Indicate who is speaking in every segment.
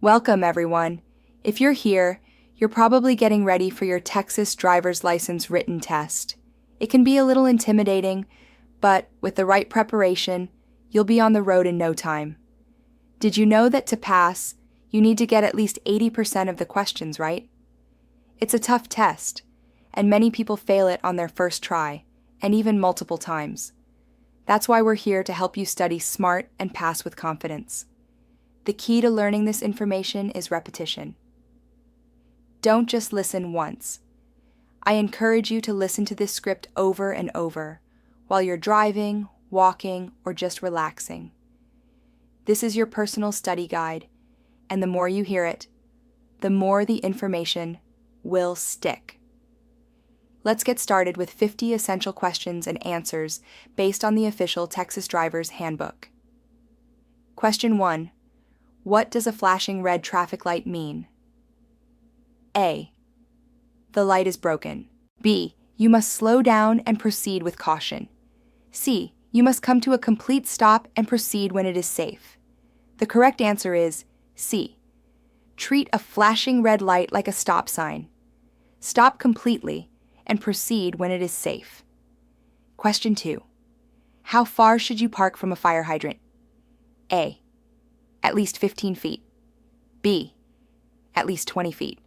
Speaker 1: Welcome, everyone. If you're here, you're probably getting ready for your Texas Driver's License Written Test. It can be a little intimidating, but with the right preparation, you'll be on the road in no time. Did you know that to pass, you need to get at least 80% of the questions right? It's a tough test, and many people fail it on their first try, and even multiple times. That's why we're here to help you study smart and pass with confidence. The key to learning this information is repetition. Don't just listen once. I encourage you to listen to this script over and over, while you're driving, walking, or just relaxing. This is your personal study guide, and the more you hear it, the more the information will stick. Let's get started with 50 essential questions and answers based on the official Texas Driver's Handbook. Question 1. What does a flashing red traffic light mean? A. The light is broken. B. You must slow down and proceed with caution. C. You must come to a complete stop and proceed when it is safe. The correct answer is C. Treat a flashing red light like a stop sign. Stop completely and proceed when it is safe. Question 2. How far should you park from a fire hydrant? A. At least 15 feet. B. At least 20 feet.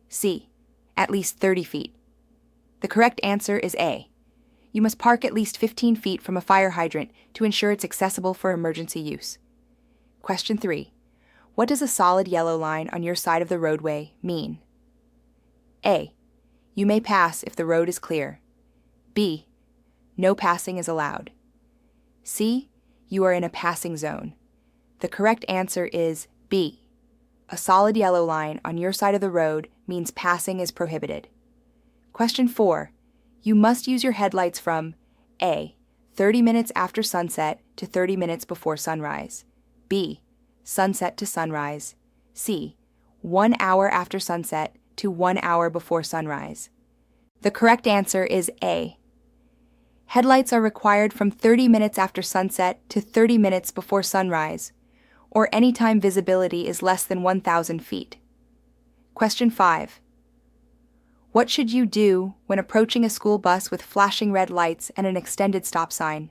Speaker 1: C. At least 30 feet. The correct answer is A. You must park at least 15 feet from a fire hydrant to ensure it's accessible for emergency use. Question 3. What does a solid yellow line on your side of the roadway mean? A. You may pass if the road is clear. B. No passing is allowed. C. You are in a passing zone. The correct answer is B. A solid yellow line on your side of the road means passing is prohibited. Question 4. You must use your headlights from A. 30 minutes after sunset to 30 minutes before sunrise. B. Sunset to sunrise. C. 1 hour after sunset to 1 hour before sunrise. The correct answer is A. Headlights are required from 30 minutes after sunset to 30 minutes before sunrise, or anytime visibility is less than 1,000 feet. Question 5. What should you do when approaching a school bus with flashing red lights and an extended stop sign?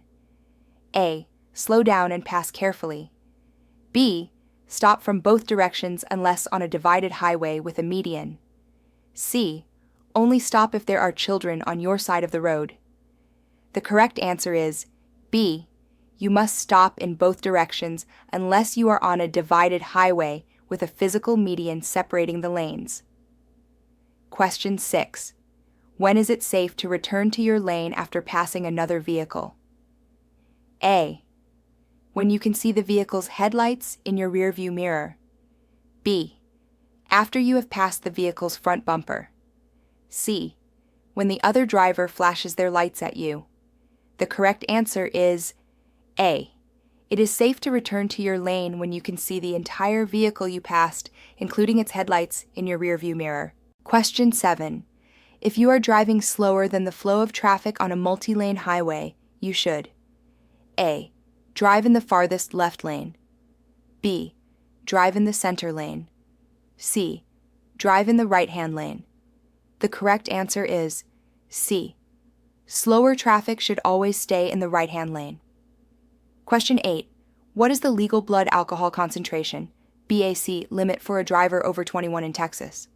Speaker 1: A. Slow down and pass carefully. B. Stop from both directions unless on a divided highway with a median. C. Only stop if there are children on your side of the road. The correct answer is B. You must stop in both directions unless you are on a divided highway with a physical median separating the lanes. Question 6. When is it safe to return to your lane after passing another vehicle? A. When you can see the vehicle's headlights in your rearview mirror. B. After you have passed the vehicle's front bumper. C. When the other driver flashes their lights at you. The correct answer is A. It is safe to return to your lane when you can see the entire vehicle you passed, including its headlights, in your rearview mirror. Question 7. If you are driving slower than the flow of traffic on a multi-lane highway, you should A. Drive in the farthest left lane. B. Drive in the center lane. C. Drive in the right-hand lane. The correct answer is C. Slower traffic should always stay in the right-hand lane. Question 8. What is the legal blood alcohol concentration, BAC, limit for a driver over 21 in Texas?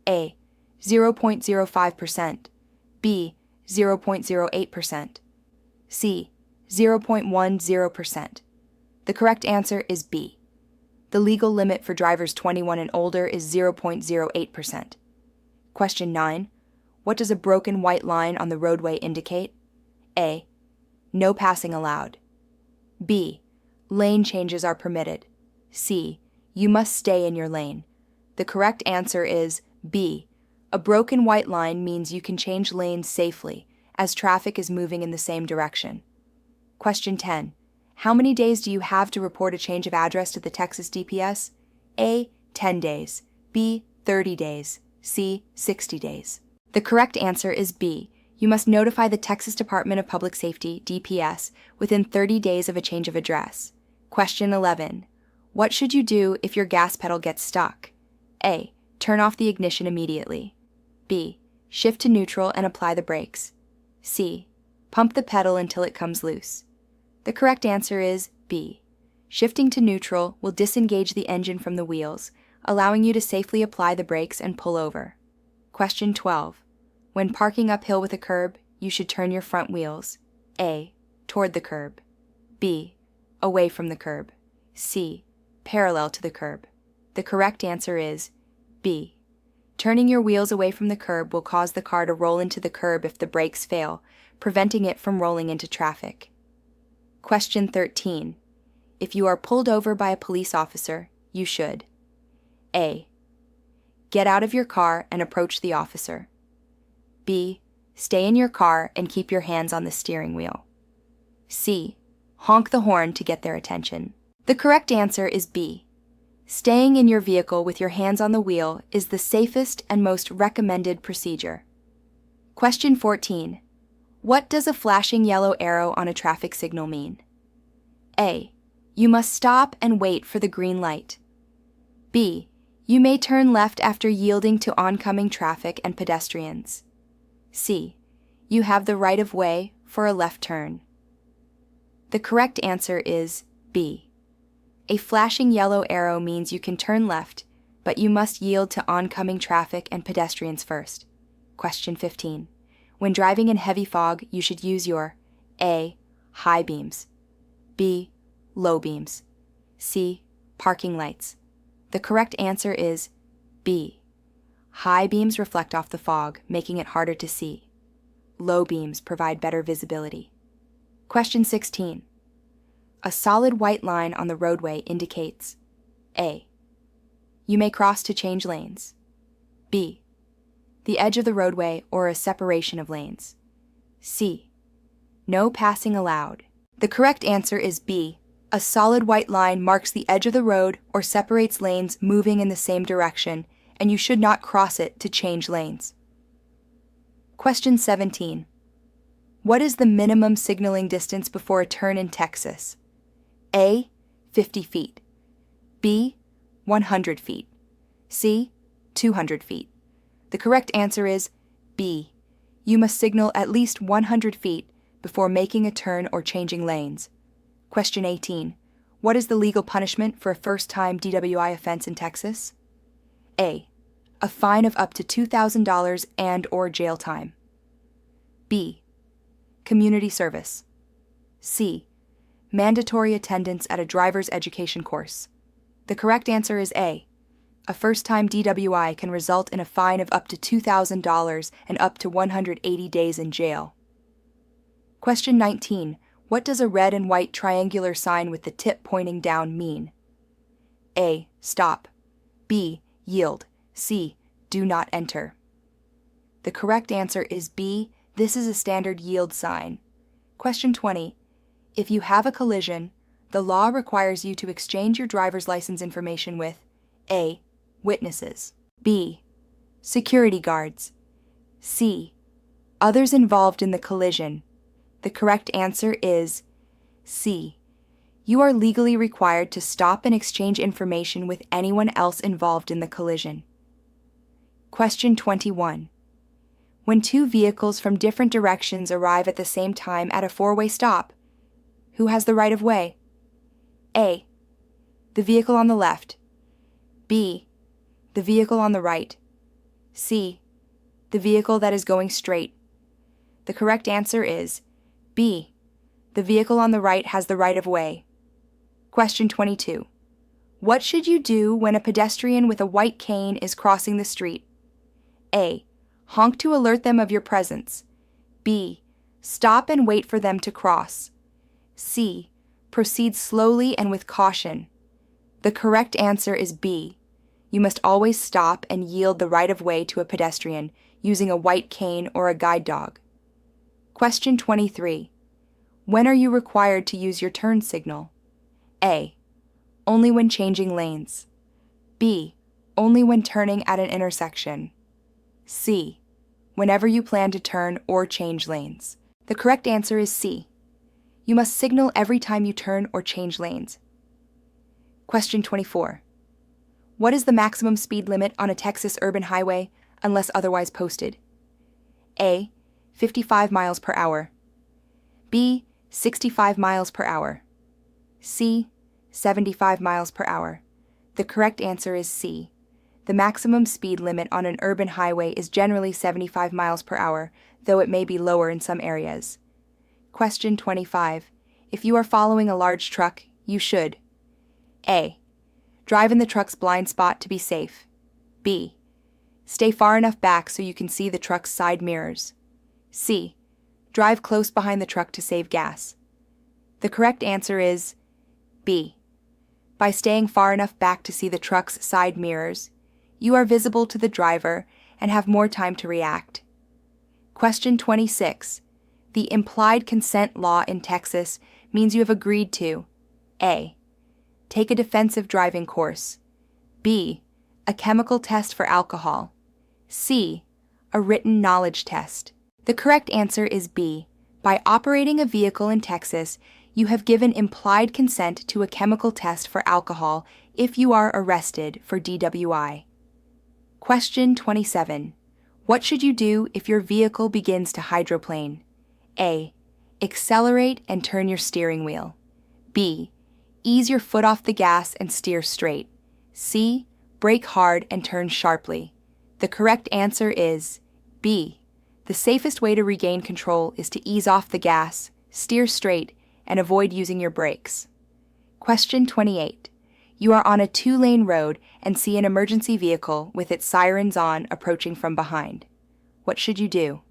Speaker 1: A. 0.05%. B. 0.08%. C. 0.10%. The correct answer is B. The legal limit for drivers 21 and older is 0.08%. Question 9. What does a broken white line on the roadway indicate? A. No passing allowed. B. Lane changes are permitted. C. You must stay in your lane. The correct answer is B. A broken white line means you can change lanes safely, as traffic is moving in the same direction. Question 10. How many days do you have to report a change of address to the Texas DPS? A. 10 days. B. 30 days. C. 60 days. The correct answer is B. You must notify the Texas Department of Public Safety, DPS, within 30 days of a change of address. Question 11. What should you do if your gas pedal gets stuck? A. Turn off the ignition immediately. B. Shift to neutral and apply the brakes. C. Pump the pedal until it comes loose. The correct answer is B. Shifting to neutral will disengage the engine from the wheels, allowing you to safely apply the brakes and pull over. Question 12. When parking uphill with a curb, you should turn your front wheels. A. Toward the curb. B. Away from the curb. C. Parallel to the curb. The correct answer is B. Turning your wheels away from the curb will cause the car to roll into the curb if the brakes fail, preventing it from rolling into traffic. Question 13. If you are pulled over by a police officer, you should A. Get out of your car and approach the officer. B. Stay in your car and keep your hands on the steering wheel. C. Honk the horn to get their attention. The correct answer is B. Staying in your vehicle with your hands on the wheel is the safest and most recommended procedure. Question 14. What does a flashing yellow arrow on a traffic signal mean? A. You must stop and wait for the green light. B. You may turn left after yielding to oncoming traffic and pedestrians. C. You have the right of way for a left turn. The correct answer is B. A flashing yellow arrow means you can turn left, but you must yield to oncoming traffic and pedestrians first. Question 15. When driving in heavy fog, you should use your A. High beams. B. Low beams. C. Parking lights. The correct answer is B. High beams reflect off the fog, making it harder to see. Low beams provide better visibility. Question 16. A solid white line on the roadway indicates A. You may cross to change lanes. B. The edge of the roadway or a separation of lanes. C. No passing allowed. The correct answer is B. A solid white line marks the edge of the road or separates lanes moving in the same direction, and you should not cross it to change lanes. Question 17. What is the minimum signaling distance before a turn in Texas? A. 50 feet. B. 100 feet. C. 200 feet. The correct answer is B. You must signal at least 100 feet before making a turn or changing lanes. Question 18. What is the legal punishment for a first-time DWI offense in Texas? A. A fine of up to $2,000 and/or jail time. B. Community service. C. Mandatory attendance at a driver's education course. The correct answer is A. A first-time DWI can result in a fine of up to $2,000 and up to 180 days in jail. Question 19. What does a red and white triangular sign with the tip pointing down mean? A. Stop. B. Yield. C. Do not enter. The correct answer is B. This is a standard yield sign. Question 20. If you have a collision, the law requires you to exchange your driver's license information with A. Witnesses. B. Security guards. C. Others involved in the collision. The correct answer is C. You are legally required to stop and exchange information with anyone else involved in the collision. Question 21. When two vehicles from different directions arrive at the same time at a four-way stop, who has the right of way? A. The vehicle on the left. B. The vehicle on the right. C. The vehicle that is going straight. The correct answer is B. The vehicle on the right has the right of way. Question 22. What should you do when a pedestrian with a white cane is crossing the street? A. Honk to alert them of your presence. B. Stop and wait for them to cross. C. Proceed slowly and with caution. The correct answer is B. You must always stop and yield the right of way to a pedestrian using a white cane or a guide dog. Question 23. When are you required to use your turn signal? A. Only when changing lanes. B. Only when turning at an intersection. C. Whenever you plan to turn or change lanes. The correct answer is C. You must signal every time you turn or change lanes. Question 24. What is the maximum speed limit on a Texas urban highway unless otherwise posted? A. 55 miles per hour. B. 65 miles per hour. C. 75 miles per hour. The correct answer is C. The maximum speed limit on an urban highway is generally 75 miles per hour, though it may be lower in some areas. Question 25. If you are following a large truck, you should A. Drive in the truck's blind spot to be safe. B. Stay far enough back so you can see the truck's side mirrors. C. Drive close behind the truck to save gas. The correct answer is B. By staying far enough back to see the truck's side mirrors, you are visible to the driver and have more time to react. Question 26. The implied consent law in Texas means you have agreed to A. Take a defensive driving course. B. A chemical test for alcohol. C. A written knowledge test. The correct answer is B. By operating a vehicle in Texas, you have given implied consent to a chemical test for alcohol if you are arrested for DWI. Question 27. What should you do if your vehicle begins to hydroplane? A. Accelerate and turn your steering wheel. B. Ease your foot off the gas and steer straight. C. Brake hard and turn sharply. The correct answer is B. The safest way to regain control is to ease off the gas, steer straight, and avoid using your brakes. Question 28. You are on a 2-lane road and see an emergency vehicle with its sirens on approaching from behind. What should you do?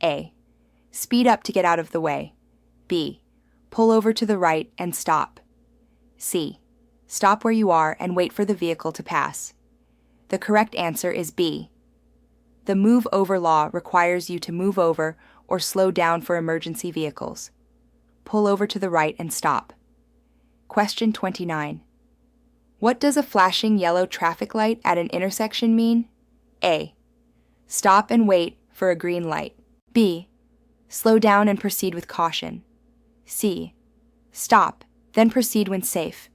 Speaker 1: A. Speed up to get out of the way. B. Pull over to the right and stop. C. Stop where you are and wait for the vehicle to pass. The correct answer is B. The move over law requires you to move over or slow down for emergency vehicles. Pull over to the right and stop. Question 29. What does a flashing yellow traffic light at an intersection mean? A. Stop and wait for a green light. B. Slow down and proceed with caution. C. Stop, then proceed when safe.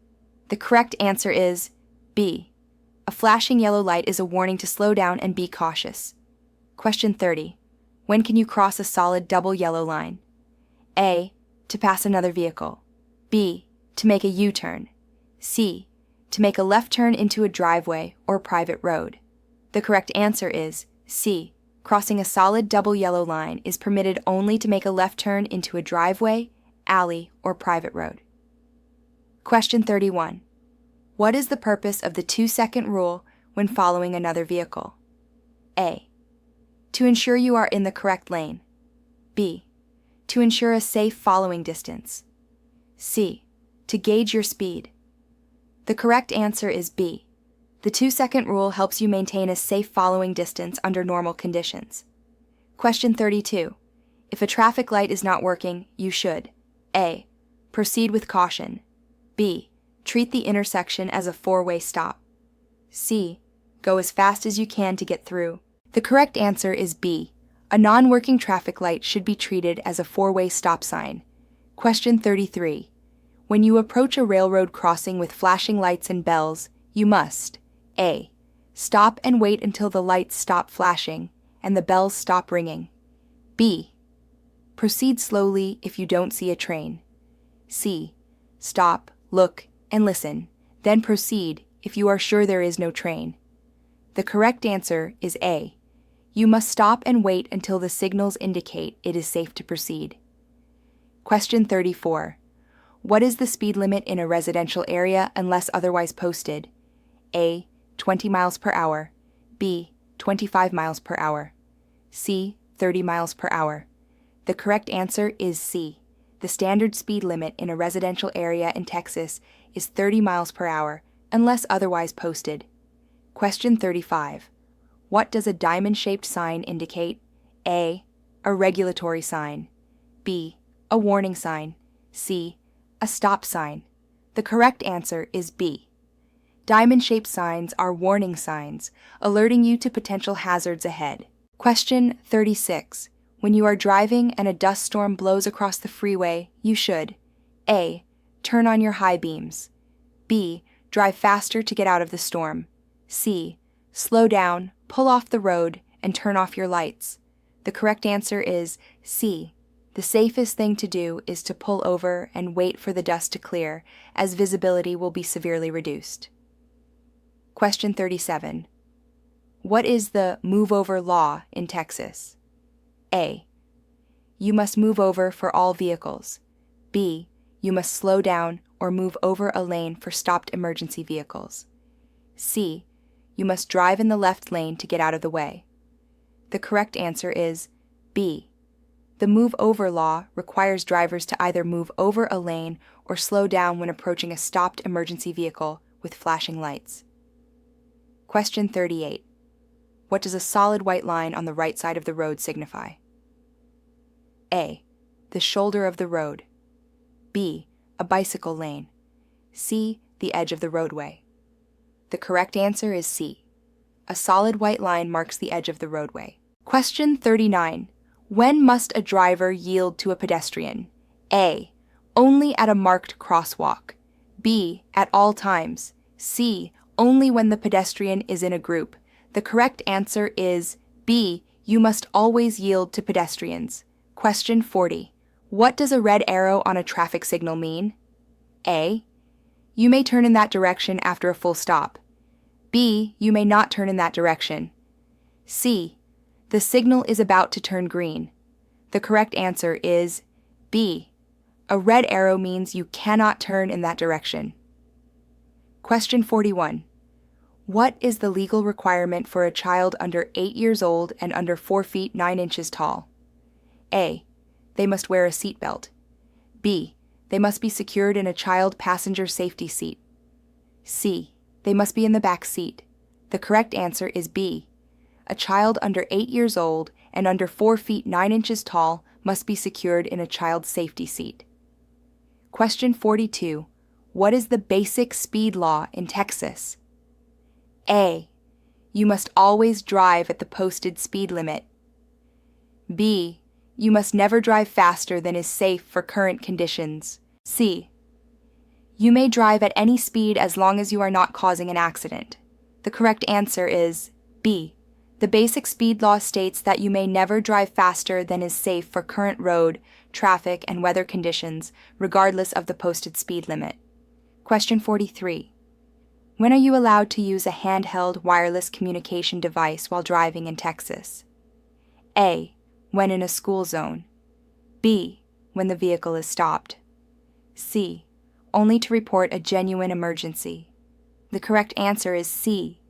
Speaker 1: The correct answer is B. A flashing yellow light is a warning to slow down and be cautious. Question 30. When can you cross a solid double yellow line? A. To pass another vehicle. B. To make a U-turn. C. To make a left turn into a driveway or private road. The correct answer is C. Crossing a solid double yellow line is permitted only to make a left turn into a driveway, alley, or private road. Question 31. What is the purpose of the 2-second rule when following another vehicle? A. To ensure you are in the correct lane. B. To ensure a safe following distance. C. To gauge your speed. The correct answer is B. The 2-second rule helps you maintain a safe following distance under normal conditions. Question 32. If a traffic light is not working, you should A. Proceed with caution. B. Treat the intersection as a 4-way stop. C. Go as fast as you can to get through. The correct answer is B. A non-working traffic light should be treated as a 4-way stop sign. Question 33. When you approach a railroad crossing with flashing lights and bells, you must A. Stop and wait until the lights stop flashing and the bells stop ringing. B. Proceed slowly if you don't see a train. C. Stop, look, and listen, then proceed if you are sure there is no train. The correct answer is A. You must stop and wait until the signals indicate it is safe to proceed. Question 34. What is the speed limit in a residential area unless otherwise posted? A. 20 miles per hour. B. 25 miles per hour. C. 30 miles per hour. The correct answer is C. The standard speed limit in a residential area in Texas is 30 miles per hour unless otherwise posted. Question 35. What does a diamond-shaped sign indicate? A. A regulatory sign. B. A warning sign. C. A stop sign. The correct answer is B. Diamond-shaped signs are warning signs, alerting you to potential hazards ahead. Question 36. When you are driving and a dust storm blows across the freeway, you should A. Turn on your high beams. B. drive faster to get out of the storm. C, slow down, pull off the road, and turn off your lights. The correct answer is C. The safest thing to do is to pull over and wait for the dust to clear, as visibility will be severely reduced. Question 37. What is the move over law in Texas? A. You must move over for all vehicles. B. You must slow down or move over a lane for stopped emergency vehicles. C. You must drive in the left lane to get out of the way. The correct answer is B. The move over law requires drivers to either move over a lane or slow down when approaching a stopped emergency vehicle with flashing lights. Question 38. What does a solid white line on the right side of the road signify? A. The shoulder of the road. B. A bicycle lane. C. The edge of the roadway. The correct answer is C. A solid white line marks the edge of the roadway. Question 39. When must a driver yield to a pedestrian? A. Only at a marked crosswalk. B. At all times. C. Only when the pedestrian is in a group. The correct answer is B. You must always yield to pedestrians. Question 40. What does a red arrow on a traffic signal mean? A. You may turn in that direction after a full stop. B. You may not turn in that direction. C. The signal is about to turn green. The correct answer is B. A red arrow means you cannot turn in that direction. Question 41. What is the legal requirement for a child under 8 years old and under 4 feet 9 inches tall? A. They must wear a seatbelt. B. They must be secured in a child passenger safety seat. C. They must be in the back seat. The correct answer is B. A child under 8 years old and under 4 feet 9 inches tall must be secured in a child safety seat. Question 42. What is the basic speed law in Texas? A. You must always drive at the posted speed limit. B. You must never drive faster than is safe for current conditions. C. You may drive at any speed as long as you are not causing an accident. The correct answer is B. The basic speed law states that you may never drive faster than is safe for current road, traffic, and weather conditions, regardless of the posted speed limit. Question 43. When are you allowed to use a handheld wireless communication device while driving in Texas? A. When in a school zone. B. When the vehicle is stopped. C. Only to report a genuine emergency. The correct answer is C.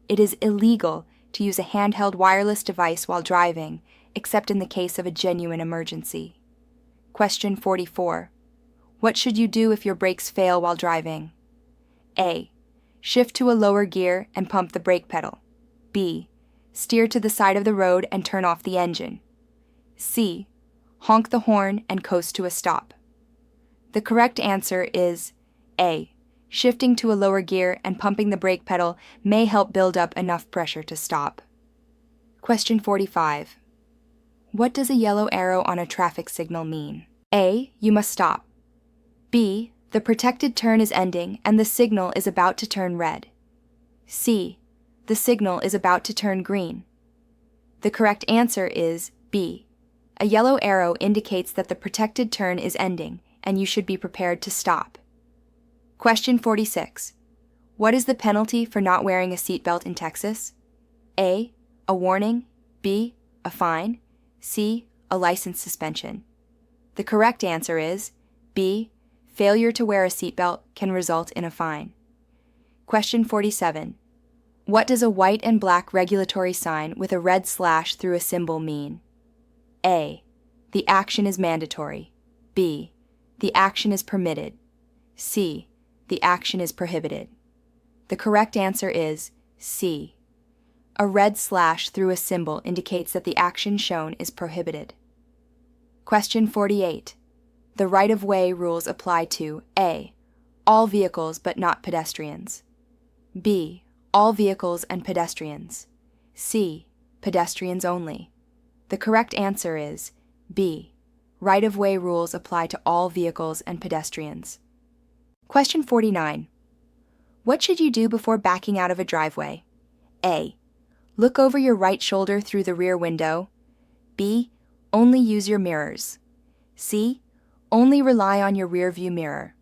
Speaker 1: It is illegal to use a handheld wireless device while driving, except in the case of a genuine emergency. Question 44. What should you do if your brakes fail while driving? A. Shift to a lower gear and pump the brake pedal. B. Steer to the side of the road and turn off the engine. C. Honk the horn and coast to a stop. The correct answer is A. Shifting to a lower gear and pumping the brake pedal may help build up enough pressure to stop. Question 45. What does a yellow arrow on a traffic signal mean? A. You must stop. B. The protected turn is ending and the signal is about to turn red. C. The signal is about to turn green. The correct answer is B. A yellow arrow indicates that the protected turn is ending and you should be prepared to stop. Question 46. What is the penalty for not wearing a seatbelt in Texas? A. A warning. B. A fine. C. A license suspension. The correct answer is B. Failure to wear a seatbelt can result in a fine. Question 47. What does a white and black regulatory sign with a red slash through a symbol mean? A. The action is mandatory. B. The action is permitted. C. The action is prohibited. The correct answer is C. A red slash through a symbol indicates that the action shown is prohibited. Question 48. The right-of-way rules apply to A. All vehicles but not pedestrians. B. All vehicles and pedestrians. C. Pedestrians only. The correct answer is B. Right-of-way rules apply to all vehicles and pedestrians. Question 49. What should you do before backing out of a driveway? A. Look over your right shoulder through the rear window. B. Only use your mirrors. C. Only rely on your rear view mirror.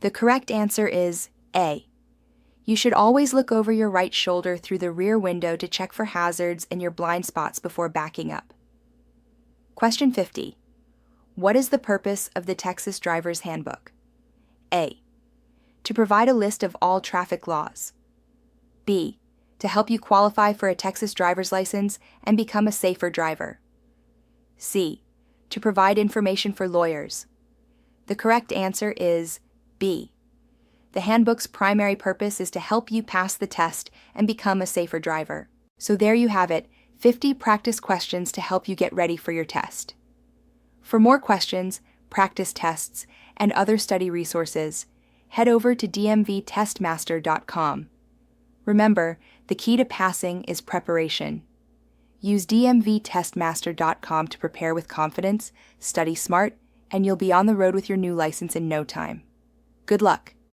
Speaker 1: The correct answer is A. You should always look over your right shoulder through the rear window to check for hazards and your blind spots before backing up. Question 50. What is the purpose of the Texas Driver's Handbook? A. To provide a list of all traffic laws. B. To help you qualify for a Texas driver's license and become a safer driver. C. To provide information for lawyers. The correct answer is B. The handbook's primary purpose is to help you pass the test and become a safer driver. So there you have it, 50 practice questions to help you get ready for your test. For more questions, practice tests, and other study resources, head over to DMVTestMaster.com. Remember, the key to passing is preparation. Use DMVTestMaster.com to prepare with confidence, study smart, and you'll be on the road with your new license in no time. Good luck!